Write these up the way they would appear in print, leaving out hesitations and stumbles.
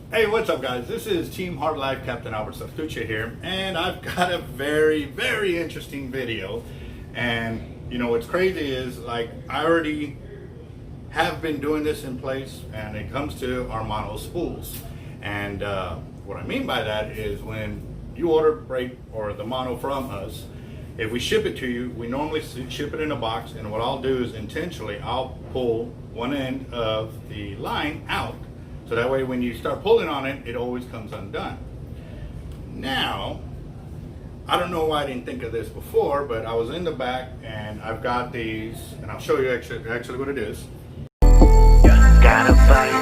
Hey, what's up, guys? This is Team Hard Life Captain Albert Saftuccia here, and I've got a very interesting video. And you know what's crazy is, like, I already have been doing this in place, and it comes to our mono spools. And what I mean by that is, when you order brake or the mono from us, if we ship it to you, we normally ship it in a box, and what I'll do is intentionally I'll pull one end of the line out, so that way when you start pulling on it, it always comes undone. Now, I don't know why I didn't think of this before, but I was in the back and I've got these, and I'll show you actually what it is. Gotta bite.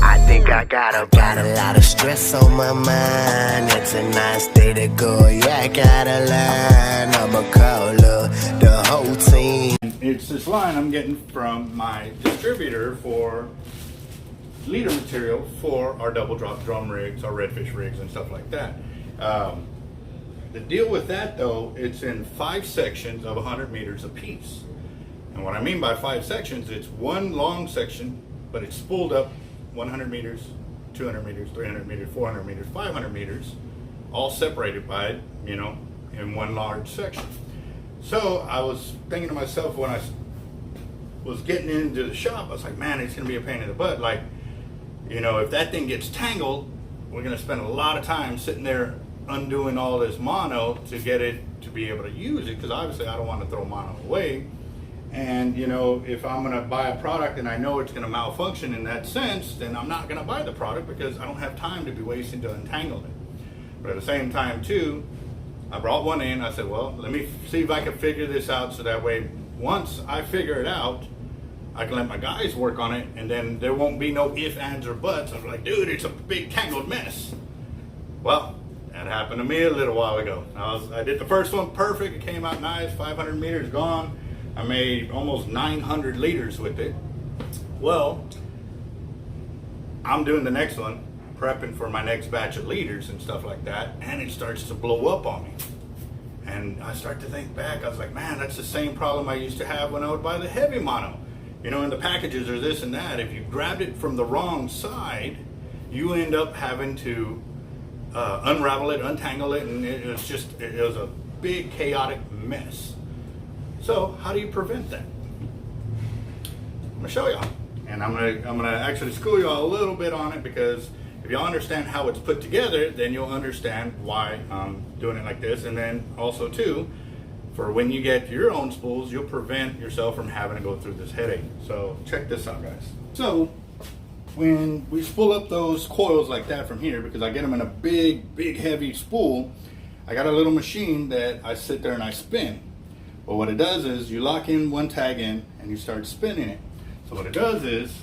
I think I got a lot of stress on my mind. It's a nice day to go. Yeah, I got a line. I'ma call the whole team. It's this line I'm getting from my distributor for leader material for our double drop drum rigs, our redfish rigs, and stuff like that. The deal with that, though, it's in 5 sections of 100 meters apiece. And what I mean by 5 sections, it's one long section, but it's spooled up 100 meters, 200 meters, 300 meters, 400 meters, 500 meters, all separated by, in one large section. So I was thinking to myself, when I was getting into the shop, I was like, man, it's going to be a pain in the butt. Like, if that thing gets tangled, we're going to spend a lot of time sitting there undoing all this mono to get it to be able to use it, because obviously I don't want to throw mono away. And if I'm going to buy a product and I know it's going to malfunction in that sense, then I'm not going to buy the product, because I don't have time to be wasting to untangle it. But at the same time too, I brought one in. I said, well, let me see if I can figure this out, so that way once I figure it out, I can let my guys work on it, and then there won't be no ifs, ands, or buts. I'm like, dude, it's a big tangled mess. Well, that happened to me a little while ago. I did the first one perfect. It came out nice. 500 meters gone. I made almost 900 liters with it. Well, I'm doing the next one, prepping for my next batch of liters and stuff like that, and it starts to blow up on me. And I start to think back. I was like, man, that's the same problem I used to have when I would buy the heavy mono. In the packages or this and that, if you grabbed it from the wrong side, you end up having to unravel it, untangle it, and it was a big chaotic mess. So how do you prevent that? I'm gonna show y'all, and I'm gonna actually school y'all a little bit on it, because if y'all understand how it's put together, then you'll understand why I'm doing it like this. And then also too, for when you get your own spools, you'll prevent yourself from having to go through this headache. So check this out, guys. So when we spool up those coils like that from here, because I get them in a big heavy spool, I got a little machine that I sit there and I spin. Well, what it does is you lock in one tag in and you start spinning it. So what it does is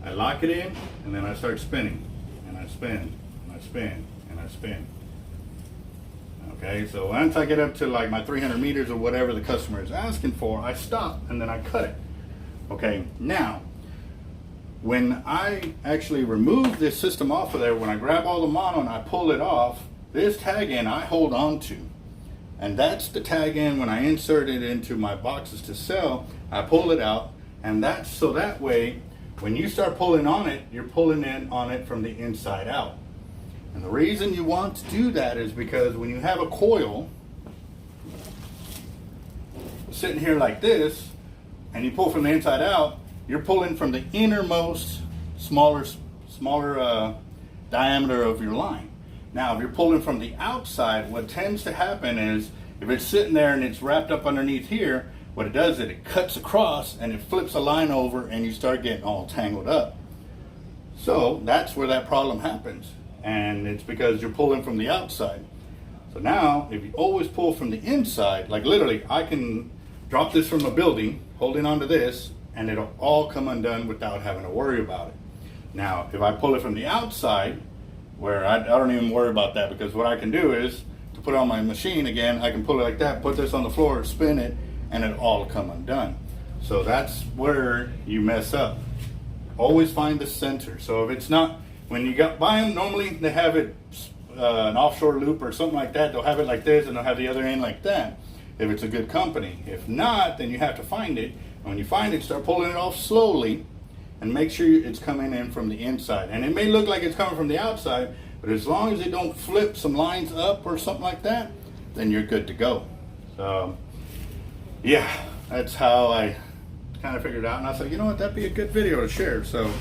I lock it in and then I start spinning, and I spin and I spin and I spin. Okay, so once I get up to like my 300 meters or whatever the customer is asking for, I stop and then I cut it. Okay, now when I actually remove this system off of there, when I grab all the mono and I pull it off, this tag end I hold on to. And that's the tag end when I insert it into my boxes to sell. I pull it out, and that's so that way when you start pulling on it, you're pulling in on it from the inside out. And the reason you want to do that is because when you have a coil sitting here like this, and you pull from the inside out, you're pulling from the innermost smaller diameter of your line. Now, if you're pulling from the outside, what tends to happen is, if it's sitting there and it's wrapped up underneath here, what it does is it cuts across and it flips a line over, and you start getting all tangled up. So that's where that problem happens. And it's because you're pulling from the outside. So now, if you always pull from the inside, like literally, I can drop this from a building, holding onto this, and it'll all come undone without having to worry about it. Now, if I pull it from the outside, where I don't even worry about that, because what I can do is, to put it on my machine again, I can pull it like that, put this on the floor, spin it, and it'll all come undone. So that's where you mess up. Always find the center. So if it's not, when you buy them, normally they have it an offshore loop or something like that. They'll have it like this, and they'll have the other end like that, if it's a good company. If not, then you have to find it. When you find it, start pulling it off slowly and make sure it's coming in from the inside. And it may look like it's coming from the outside, but as long as it don't flip some lines up or something like that, then you're good to go. So yeah, that's how I kind of figured it out. And I said, you know what, that'd be a good video to share. So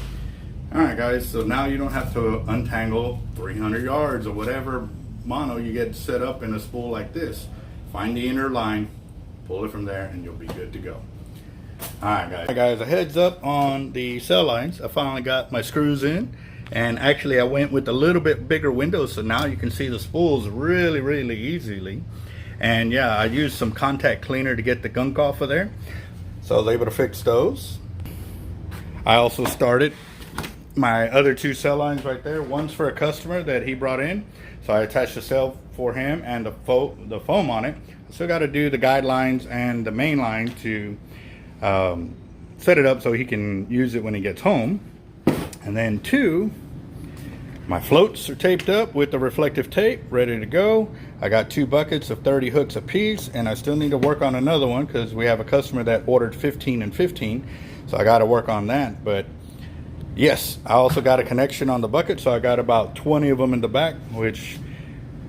all right guys, so now you don't have to untangle 300 yards or whatever mono you get set up in a spool like this. Find the inner line, pull it from there, and you'll be good to go. Alright guys, a heads up on the cell lines. I finally got my screws in, and actually I went with a little bit bigger windows, so now you can see the spools really easily. And yeah, I used some contact cleaner to get the gunk off of there, so I was able to fix those. I also started my other two cell lines right there. One's for a customer that he brought in, so I attached the cell for him and the foam on it. I still got to do the guidelines and the main line to set it up so he can use it when he gets home. And then two, my floats are taped up with the reflective tape, ready to go. I got 2 buckets of 30 hooks a piece, and I still need to work on another one because we have a customer that ordered 15 and 15, so I got to work on that. But yes, I also got a connection on the bucket, so I got about 20 of them in the back, which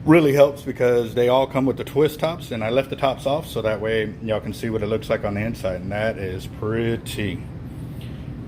really helps because they all come with the twist tops, and I left the tops off so that way y'all can see what it looks like on the inside, and that is pretty.